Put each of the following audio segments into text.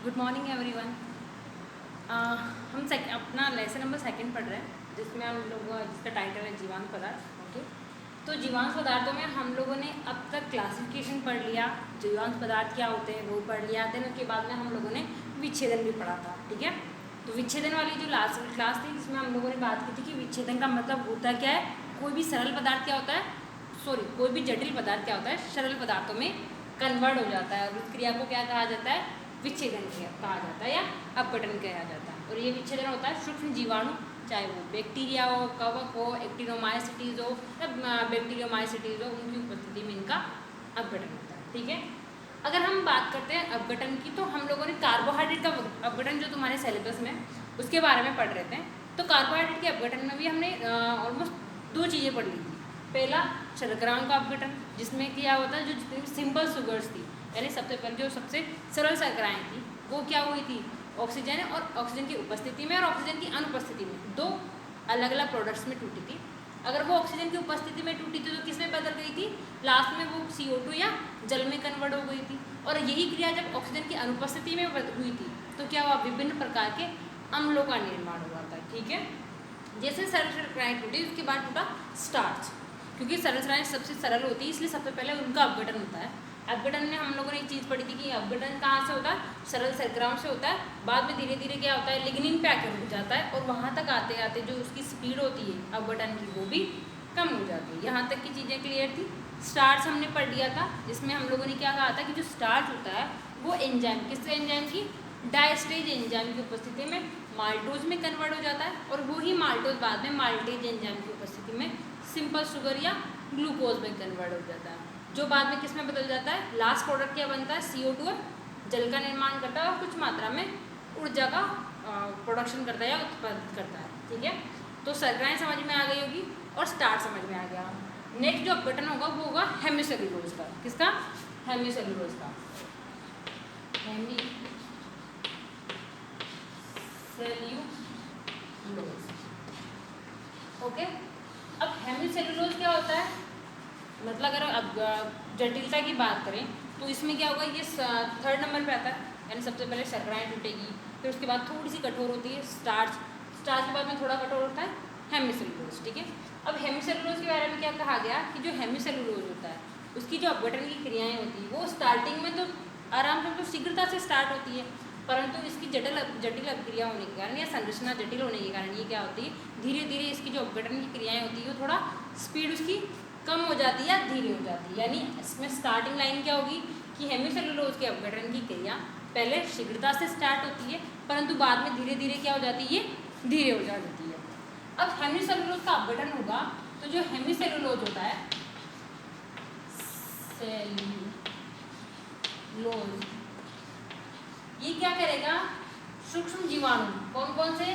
Good morning everyone. हम अपना lesson number 2 पढ़ रहे हैं, जिसमें हम लोग जिसका टाइटल है जीवांत पदार्थ। ओके, तो जीवांत पदार्थों में हम लोगों ने अब तक क्लासिफिकेशन पढ़ लिया, जीवांत पदार्थ क्या होते हैं वो पढ़ लिया। देन उसके बाद में हम लोगों ने विच्छेदन भी पढ़ा था। ठीक है, तो विच्छेदन वाली जो लास्ट क्लास थी जिसमें हम लोगों ने बात की थी कि विच्छेदन का मतलब होता क्या है, कोई भी सरल पदार्थ क्या होता है, कोई भी जटिल पदार्थ क्या होता है, सरल पदार्थों में कन्वर्ट हो जाता है। और उस क्रिया को क्या कहा जाता है, विच्छेदन कहा जाता है या अपघटन कहा जाता है। और ये विच्छेदन होता है सूक्ष्म जीवाणु, चाहे वो बैक्टीरिया हो, कवक हो, एक्टिनोमाइसिटीज हो या बैक्टीरियोमाइसिटीज हो, उनकी उपस्थिति में इनका अपघटन होता है। ठीक है, अगर हम बात करते हैं अपघटन की, तो हम लोगों ने कार्बोहाइड्रेट का अपघटन जो तुम्हारे सिलेबस में उसके बारे में पढ़ रहे थे। तो कार्बोहाइड्रेट के अपघटन में भी हमने ऑलमोस्ट 2 चीज़ें पढ़ ली थी। पहला शर्कराओं का अपघटन, जिसमें क्या होता है, जो जितनी सिंपल शुगर्स थी, यानी सबसे पहले जो सबसे सरल शर्कराएँ थी वो क्या हुई थी, ऑक्सीजन और ऑक्सीजन की उपस्थिति में और ऑक्सीजन की अनुपस्थिति में 2 अलग अलग प्रोडक्ट्स में टूटी थी। अगर वो ऑक्सीजन की उपस्थिति में टूटी थी तो किस में बदल गई थी, लास्ट में वो CO2 या जल में कन्वर्ट हो गई थी। और यही क्रिया जब ऑक्सीजन की अनुपस्थिति में हुई थी तो क्या हुआ, विभिन्न प्रकार के अम्लों का निर्माण हुआ था। ठीक है, जैसे सरल शर्कराएँ टूटी उसके बाद टूटा स्टार्च, क्योंकि सरल शर्कराएँ सबसे सरल होती है इसलिए सबसे पहले उनका अपघटन होता है। अपघटन में हम लोगों ने एक चीज़ पढ़ी थी कि अपघटन कहाँ से होता है, सरल शर्कराओं से होता है। बाद में धीरे धीरे क्या होता है, लिग्निन पे आकर रुक जाता है और वहाँ तक आते आते जो उसकी स्पीड होती है अपघटन की वो भी कम हो जाती है। यहाँ तक की चीज़ें क्लियर थी। स्टार्च हमने पढ़ लिया था, जिसमें हम लोगों ने क्या कहा था कि जो स्टार्च होता है वो एंजाइम, किस एंजाइम की, डायस्टेज एंजाइम की उपस्थिति में माल्टोज में कन्वर्ट हो जाता है। और वही माल्टोज बाद में माल्टेज एंजाइम की उपस्थिति में सिंपल शुगर या ग्लूकोज में कन्वर्ट हो जाता है, जो बाद में किस में बदल जाता है, लास्ट प्रोडक्ट क्या बनता है, CO2 और जल का निर्माण करता है और कुछ मात्रा में ऊर्जा का प्रोडक्शन करता है या उत्पादित करता है। ठीक है, तो शर्कराएँ समझ में आ गई होगी और स्टार्च समझ में आ गया। नेक्स्ट जो अपघटन होगा वो होगा हेमिसेल्यूलोज का। किसका, हेमिसेल्यूलोज का। हेमिसेल्यूलोज, ओके। अब हेमिसेल्यूलोज क्या होता है, मतलब अगर अब जटिलता की बात करें तो इसमें क्या होगा, ये 3rd नंबर पे आता है, यानी सबसे पहले शर्कराएँ टूटेगी, फिर उसके बाद थोड़ी सी कठोर होती है स्टार्च, स्टार्च के बाद में थोड़ा कठोर होता है हेमिसेल्यूलोज। ठीक है, अब हेमिसेल्यूलोज के बारे में क्या कहा गया कि जो हेमिसेल्यूलोज होता है उसकी जो अपघटन की क्रियाएँ होती है वो स्टार्टिंग में तो आराम से, तो शीघ्रता से स्टार्ट होती है, परंतु इसकी जटिल अभिक्रिया होने के कारण या संरचना जटिल होने के कारण ये क्या होती है, धीरे धीरे इसकी जो अपघटन की क्रियाएँ होती है वो थोड़ा स्पीड उसकी कम हो जाती है या धीरे हो जाती है। यानी इसमें स्टार्टिंग लाइन क्या होगी कि हेमिसेल्यूलोज के अपघटन की क्रिया पहले शीघ्रता से स्टार्ट होती है, परंतु बाद में धीरे धीरे क्या हो जाती है, ये धीरे हो जाती है। अब हेमिसेल्यूलोज का अपघटन होगा तो जो हेमिसेल्यूलोज होता है, सेल्यूलोज, ये क्या करेगा, सूक्ष्म जीवाणु कौन कौन से,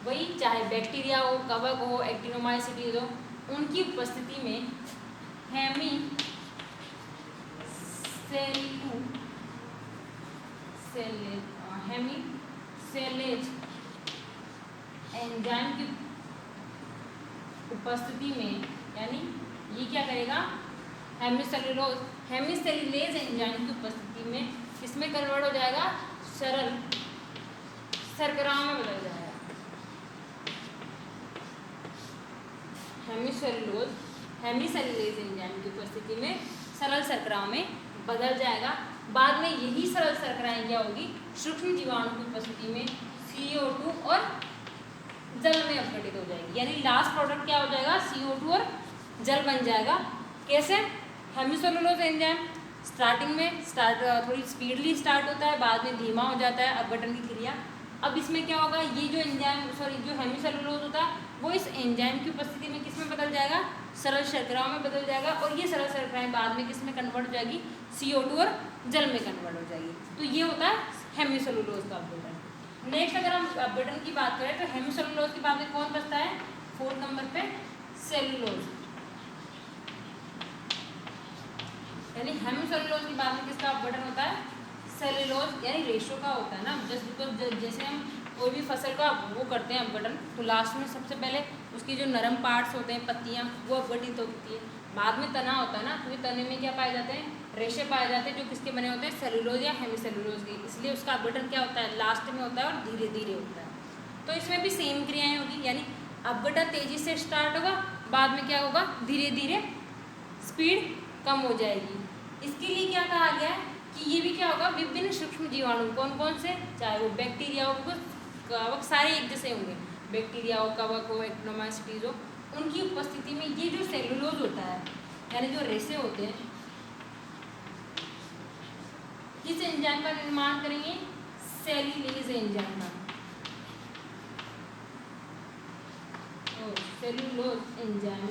वही चाहे बैक्टीरिया हो, कवक हो, एक्टिनोमाइसिटीज हो, उनकी उपस्थिति में हेमिसेलेज एंजाइम की उपस्थिति में, यानी ये क्या करेगा, हेमिसेल्यूलेज एंजाइम की उपस्थिति में किसमें कन्वर्ट हो जाएगा, सरल शर्कराओं में बदल जाएगा। हेमिसेल्यूलेज एंजाइम की उपस्थिति में सरल शर्कराओं में बदल जाएगा। बाद में यही सरल शर्कराएँ क्या होगी, सूक्ष्म जीवाणु की उपस्थिति में CO2 और जल में अपघटित हो जाएगी, यानी लास्ट प्रोडक्ट क्या हो जाएगा, CO2 और जल बन जाएगा। कैसे, हेमिसेल्यूलोज एंजाइम स्टार्टिंग में थोड़ी स्पीडली स्टार्ट होता है, बाद में धीमा हो जाता है अपघटन की क्रिया। अब इसमें क्या होगा, ये जो जो हेमिसेल्यूलोज होता है वो इस एंजाइम की उपस्थिति में किस में बदल जाएगा, सरल शर्कराओं में बदल जाएगा, और ये सरल शर्कराएँ बाद में किस में कन्वर्ट हो जाएगी, CO2 और जल में कन्वर्ट हो जाएगी। तो ये होता है हेमिसेल्यूलोज का अपघटन। नेक्स्ट अगर हम अपघटन की बात करें तो हेमिसेल्यूलोज के बाद में कौन बचता है, 4th नंबर पे सेल्यूलोज, यानी हेमिसेल्यूलोज के बाद में किसका अपघटन होता है, सेल्यूलोज, यानी रेशो का होता है ना। जस्ट बिकॉज जैसे हम कोई भी फसल का वो करते हैं अपघटन, तो लास्ट में सबसे पहले उसकी जो नरम पार्ट्स होते हैं, पत्तियाँ, वो अपघटित होती है, बाद में तना होता है ना, तो ये तने में क्या पाए जाते हैं, रेशे पाए जाते हैं, जो किसके बने होते हैं, सेलुलोज या हेमीसेलुलोज के। इसलिए उसका अपघटन क्या होता है, लास्ट में होता है और धीरे धीरे होता है। तो इसमें भी सेम क्रियाएं होगी, यानी अपघटन तेजी से स्टार्ट होगा, बाद में क्या होगा, धीरे धीरे स्पीड कम हो जाएगी। इसके लिए क्या कहा गया है कि ये भी क्या होगा, विभिन्न सूक्ष्म जीवाणु, कौन कौन से, चाहे वो बैक्टीरिया हो, कवक, सारे एक जैसे होंगे, बैक्टीरिया हो, कवक हो, एक्टिनोमाइसीटीज हो, उनकी उपस्थिति में ये जो सेलुलोज होता है, यानी जो रेशे होते हैं, किस एंजाइम का निर्माण करेंगे, सेल्यूलेज एंजाइम का, सेलुलोज एंजाइम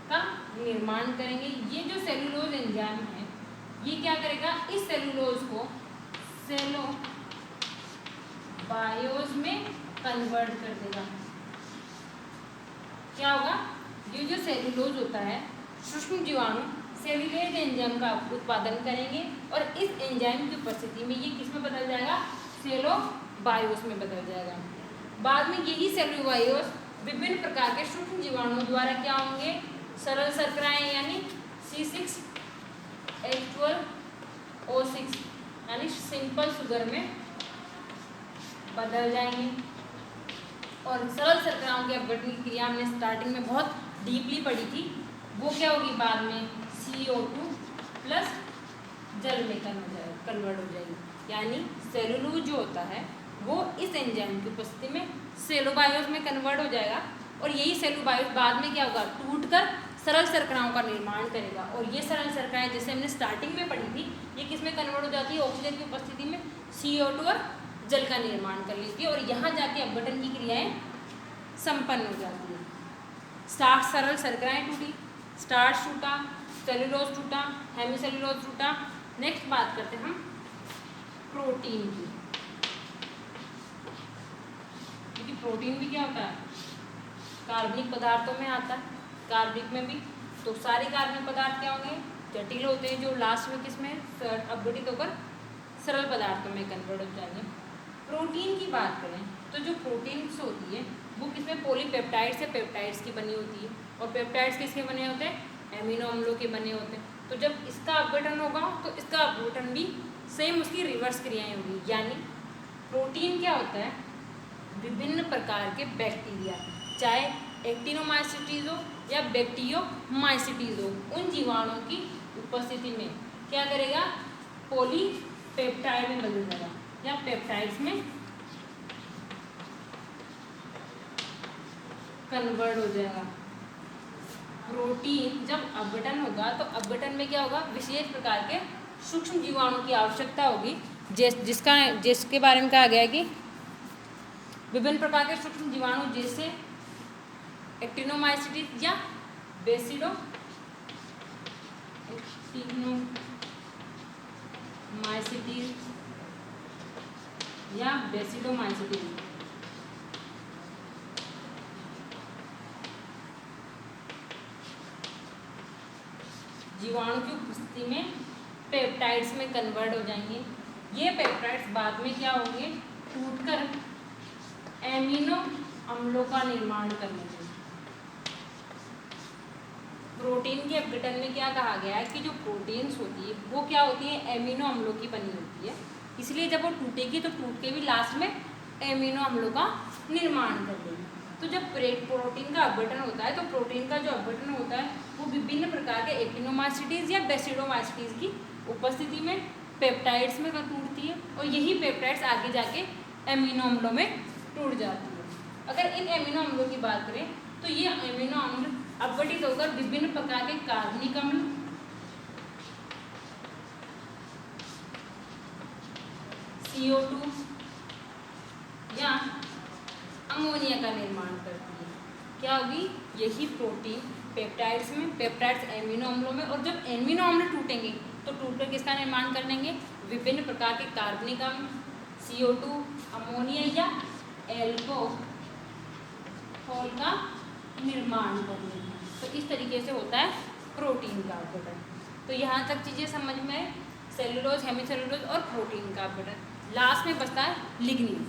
का निर्माण करेंगे। ये जो सेलुलोज एंजाइम है, ये क्या करेगा, इस सेलुलोज को सेलोबायोज में कन्वर्ट कर देगा। क्या होगा, ये जो सेलुलोज होता है, सूक्ष्म जीवाणु सेल्यूलेज एंजाइम का उत्पादन करेंगे और इस एंजाइम की उपस्थिति में ये किस में बदल जाएगा, सेलोबायोस में बदल जाएगा। बाद में यही सेलुबायोस विभिन्न प्रकार के सूक्ष्म जीवाणुओं द्वारा क्या होंगे, सरल शर्कराएं यानी C6H12O6 यानी सिंपल शुगर में बदल जाएंगे। और सरल शर्कराओं की अपघटन की क्रिया हमने स्टार्टिंग में बहुत डीपली पढ़ी थी, वो क्या होगी, बाद में CO2 प्लस जल में कन्वर्ट हो जाएगी। यानी सेलुलोज जो होता है वो इस एंजाइम की उपस्थिति में सेलोबायोस में कन्वर्ट हो जाएगा और यही सेलोबायोस बाद में क्या होगा, टूटकर सरल शर्कराओं का निर्माण करेगा। और ये सरल शर्कराएं जैसे हमने स्टार्टिंग में पढ़ी थी, ये किस में कन्वर्ट हो जाती है, ऑक्सीजन की उपस्थिति में CO2 और जल का निर्माण कर लेती है और यहाँ जाके अपघटन की क्रियाएं संपन्न हो जाती है। स्टार्च सरल शर्कराएं टूटी, स्टार्च टूटा, सेलुलोज टूटा, हेमीसेलुलोज टूटा। नेक्स्ट बात करते हैं हम प्रोटीन की, क्योंकि प्रोटीन भी क्या होता है, कार्बनिक पदार्थों में आता है। कार्बनिक में भी तो सारे कार्बनिक पदार्थ क्या होंगे, जटिल होते हैं, जो लास्ट में किसमें अपघटित होकर सरल पदार्थों में कन्वर्ट हो जाएंगे। प्रोटीन की बात करें तो जो प्रोटीन्स होती है वो किसमें, पॉलीपेप्टाइड्स या पेप्टाइड्स की बनी होती है। और पेप्टाइड्स किसके बने होते हैं, एमिनो अम्लों के बने होते हैं। तो जब इसका अपघटन होगा तो इसका अपघटन भी सेम उसकी रिवर्स क्रियाएं होंगी। यानी प्रोटीन क्या होता है, विभिन्न प्रकार के बैक्टीरिया, चाहे एक्टिनोमाइसीटीज हो या बैक्टीरियोमाइसीटीज हो, उन जीवाणुओं की उपस्थिति में क्या करेगा, पॉलीपेप्टाइड में बदल जाएगा या पेप्टाइड्स में कन्वर्ट हो जाएगा। प्रोटीन जब अपघटन होगा तो अपघटन में क्या होगा, विशेष प्रकार के सूक्ष्म जीवाणु की आवश्यकता होगी, जिसके बारे में कहा गया है कि विभिन्न प्रकार के सूक्ष्म जीवाणु जैसे एक्टिनोमाइसीटीज या बेसिडोमाइसीटीज जीवाणु की उपस्थिति में पेप्टाइड्स में कन्वर्ट हो जाएंगे। ये पेप्टाइड्स बाद में क्या होंगे, टूटकर एमिनो अम्लों का निर्माण करने के। प्रोटीन के अपघटन में क्या कहा गया है कि जो प्रोटीन्स होती है वो क्या होती है, एमिनो अम्लों की बनी होती है। इसलिए जब वो टूटेगी तो टूट के भी लास्ट में एमिनो अम्लों का निर्माण कर देगी। तो जब प्रोटीन का अपघटन होता है तो प्रोटीन का जो अपघटन होता है वो विभिन्न प्रकार के एक्टिनोमाइसीटीज या बेसिडोमाइसीटीज की उपस्थिति में पेप्टाइड्स में टूटती है और यही पेप्टाइड्स आगे जाके एमिनो अम्लों में टूट जाती है। अगर इन एमिनो अम्लों की बात करें तो ये एमिनो अम्ल अपघटित होकर विभिन्न प्रकार के कार्बनिक अम्ल, CO2 या अमोनिया का निर्माण करती है। क्या होगी, यही प्रोटीन पेप्टाइड्स में, पेप्टाइड्स एमिनो अम्लों में, और जब एमिनो अम्ल टूटेंगे तो टूटकर किसका निर्माण कर लेंगे, विभिन्न प्रकार के कार्बनिक अम्ल, CO2, अमोनिया या एल्कोहल का निर्माण कर लेंगे। तो इस तरीके से होता है प्रोटीन का अपघटन। तो यहाँ तक चीज़ें समझ में, सेलुलोज, हेमीसेलुलोज और प्रोटीन का अपघटन। लास्ट में बचता है लिग्निन।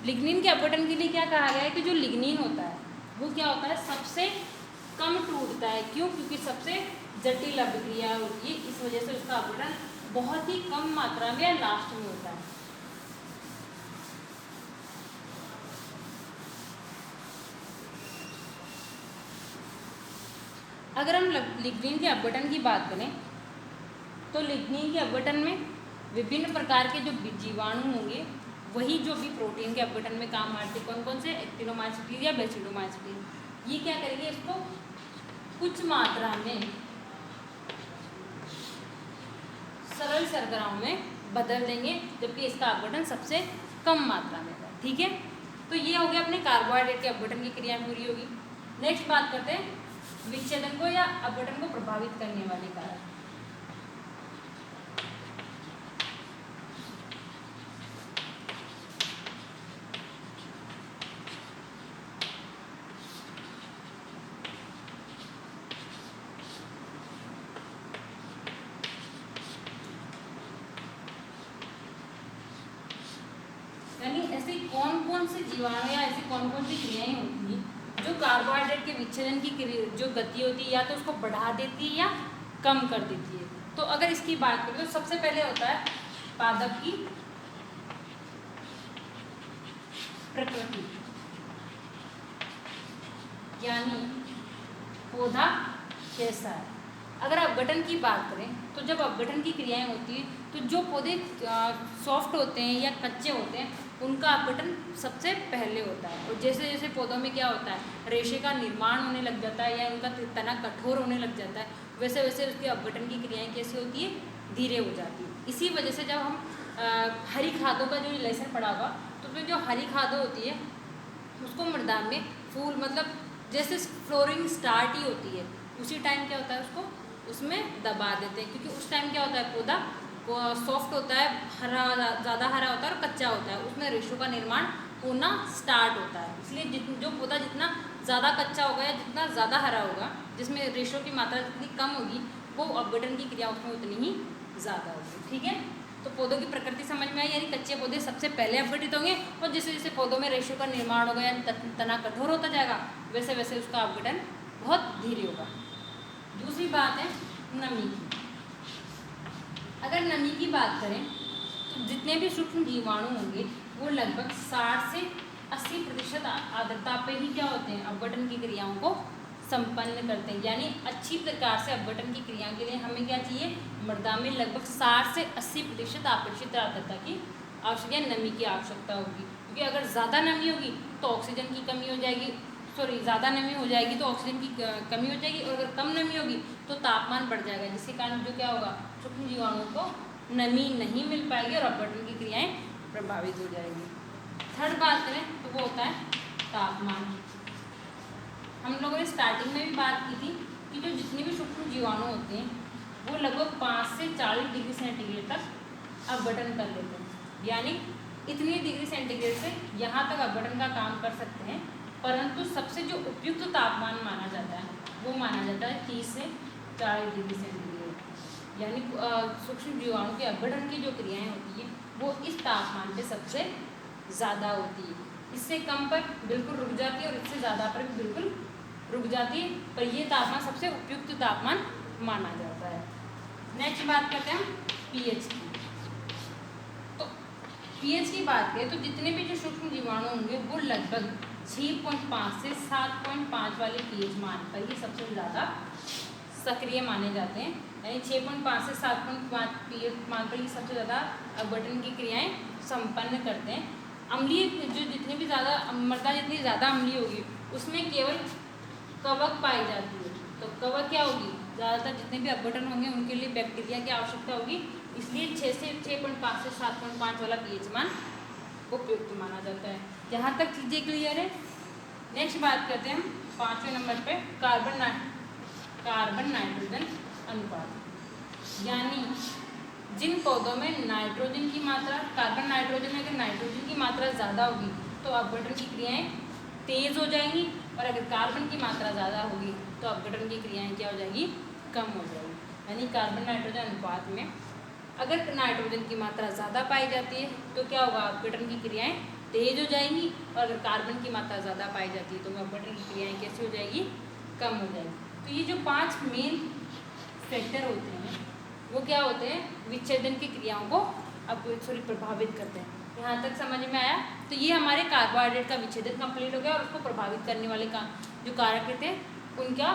लिग्निन के अपघटन के लिए क्या कहा गया है कि जो लिग्निन होता है वो क्या होता है, सबसे कम टूटता है। क्यों? क्योंकि सबसे जटिल अभिक्रिया होती है, इस वजह से उसका अपघटन बहुत ही कम मात्रा में या लास्ट में होता है। अगर हम लिग्निन के अपघटन की बात करें तो लिग्निन के अपघटन में विभिन्न प्रकार के जो जीवाणु होंगे वही जो भी प्रोटीन के अपघटन में काम आते, कौन कौन से, एक्टिनोमाइसीन या बेसिडोमाइसीन, ये क्या करेंगे, इसको कुछ मात्रा में सरल शर्कराओं में बदल देंगे, जबकि इसका अपघटन सबसे कम मात्रा में है। ठीक है, तो ये हो गया अपने कार्बोहाइड्रेट के अपघटन की क्रिया पूरी होगी। नेक्स्ट बात करते हैं विच्छेदन को या अपघटन को प्रभावित करने वाले कारक। यानी ऐसे कौन कौन से जीवाणु या ऐसी कौन कौन सी क्रियाएं होती हैं जो कार्बोहाइड्रेट के विच्छेदन की जो गति होती है या तो उसको बढ़ा देती है या कम कर देती है। तो अगर इसकी बात करें तो सबसे पहले होता है पादप की प्रकृति, यानी पौधा कैसा है। अगर अपघटन की बात करें तो जब अपघटन की क्रियाएं होती है तो जो पौधे सॉफ्ट होते हैं या कच्चे होते हैं उनका अपघटन सबसे पहले होता है। और जैसे जैसे पौधों में क्या होता है, रेशे का निर्माण होने लग जाता है या उनका तना कठोर होने लग जाता है, वैसे वैसे उसके अपघटन की क्रियाएं कैसी होती है, धीरे हो जाती है। इसी वजह से जब हम हरी खादों का जो लेसन पढ़ा होगा तो उसमें जो हरी खादों होती है उसको मृदा में फूल मतलब जैसे फ्लोरिंग स्टार्ट ही होती है उसी टाइम क्या होता है उसको उसमें दबा देते हैं, क्योंकि उस टाइम क्या होता है पौधा सॉफ्ट होता है, हरा ज़्यादा हरा होता है और कच्चा होता है, उसमें रेशों का निर्माण होना स्टार्ट होता है। इसलिए जो पौधा जितना ज़्यादा कच्चा होगा या जितना ज़्यादा हरा होगा, जिसमें रेशों की मात्रा जितनी कम होगी, वो अपघटन की क्रिया उसमें उतनी ही ज़्यादा होगी। ठीक है, तो पौधों की प्रकृति समझ में आई, यानी कच्चे पौधे सबसे पहले अपघटित होंगे और जैसे जैसे पौधों में रेशों का निर्माण होगा यानी तना कठोर होता जाएगा वैसे वैसे उसका अपघटन बहुत धीरे होगा। दूसरी बात है नमी की। अगर नमी की बात करें तो जितने भी सूक्ष्म जीवाणु होंगे वो लगभग 60 से 80% आर्द्रता पे ही क्या होते हैं, अपघटन की क्रियाओं को संपन्न करते हैं। यानी अच्छी प्रकार से अपघटन की क्रिया के लिए हमें क्या चाहिए, मृदा में लगभग 60 से 80% आपेक्षिक आर्द्रता की आवश्यकता, नमी की आवश्यकता होगी। क्योंकि अगर ज़्यादा नमी होगी तो ऑक्सीजन की कमी हो जाएगी, ज़्यादा नमी हो जाएगी तो ऑक्सीजन की कमी हो जाएगी, और अगर कम नमी होगी तो तापमान बढ़ जाएगा, जिसके कारण जो क्या होगा, सूक्ष्म जीवाणुओं को नमी नहीं मिल पाएगी और अपघटन की क्रियाएं प्रभावित हो जाएगी। थर्ड बात करें तो वो होता है तापमान। हम लोगों ने स्टार्टिंग में भी बात की थी कि जो जितने भी सूक्ष्म जीवाणु होते हैं वो लगभग 5 से 40 डिग्री सेंटीग्रेड तक अपघटन कर लेते हैं, यानी इतनी डिग्री सेंटीग्रेड से यहाँ तक अपघटन का काम कर सकते हैं। परंतु सबसे जो उपयुक्त तापमान माना जाता है वो माना जाता है 30 से 40 डिग्री सेंटीग्रेड, यानी सूक्ष्म जीवाणु के अपघटन की जो क्रियाएं होती हैं वो इस तापमान पे सबसे ज़्यादा होती है। इससे कम पर बिल्कुल रुक जाती है और इससे ज़्यादा पर भी बिल्कुल रुक जाती है, पर ये तापमान सबसे उपयुक्त तापमान माना जाता है। नेक्स्ट बात करते हैं पीएच की। तो पीएच की बात करें तो जितने भी जो सूक्ष्म जीवाणु होंगे वो लगभग 6.5 से 7.5 वाले पीएच मान पर ही सबसे ज़्यादा सक्रिय माने जाते हैं, यानी 6.5 से 7.5 पीएच मान पर ही सबसे ज़्यादा अपघटन की क्रियाएं संपन्न करते हैं। अम्लीय जो जितनी भी ज़्यादा मृदा जितनी ज़्यादा अम्लीय होगी उसमें केवल कवक पाई जाती है, तो कवक क्या होगी, ज़्यादातर जितने भी अपघटन होंगे उनके लिए बैक्टीरिया की आवश्यकता होगी, इसलिए 6.5 से 7.5 वाला पीएच मान उपयुक्त माना जाता है। जहाँ तक चीज़ें क्लियर है। नेक्स्ट बात करते हैं हम 5वें नंबर पे कार्बन नाइट्रोजन अनुपात, यानी जिन पौधों में नाइट्रोजन की मात्रा, कार्बन नाइट्रोजन में अगर नाइट्रोजन की मात्रा ज़्यादा होगी तो अपघटन की क्रियाएं तेज़ हो जाएंगी, और अगर कार्बन की मात्रा ज़्यादा होगी तो अपघटन की क्रियाएं क्या हो जाएगी, कम हो जाएगी। यानी कार्बन नाइट्रोजन अनुपात में अगर नाइट्रोजन की मात्रा ज़्यादा पाई जाती है तो क्या होगा, अपघटन की क्रियाएं तेज हो जाएंगी, और अगर कार्बन की मात्रा ज़्यादा पाई जाती है तो अपघटन की क्रियाएं कैसी हो जाएगी, कम हो जाएगी। तो ये जो 5 मेन फैक्टर होते हैं वो क्या होते हैं, विच्छेदन की क्रियाओं को प्रभावित करते हैं। यहाँ तक समझ में आया? तो ये हमारे कार्बोहाइड्रेट का विच्छेदन कंप्लीट हो गया और उसको प्रभावित करने वाले का जो कारक थे उनका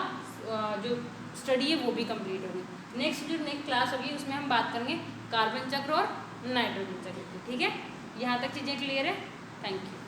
जो स्टडी है वो भी कंप्लीट होगी। नेक्स्ट क्लास होगी उसमें हम बात करेंगे कार्बन चक्र और नाइट्रोजन चक्र की। ठीक है, यहाँ तक चीज़ें क्लियर है? Thank you.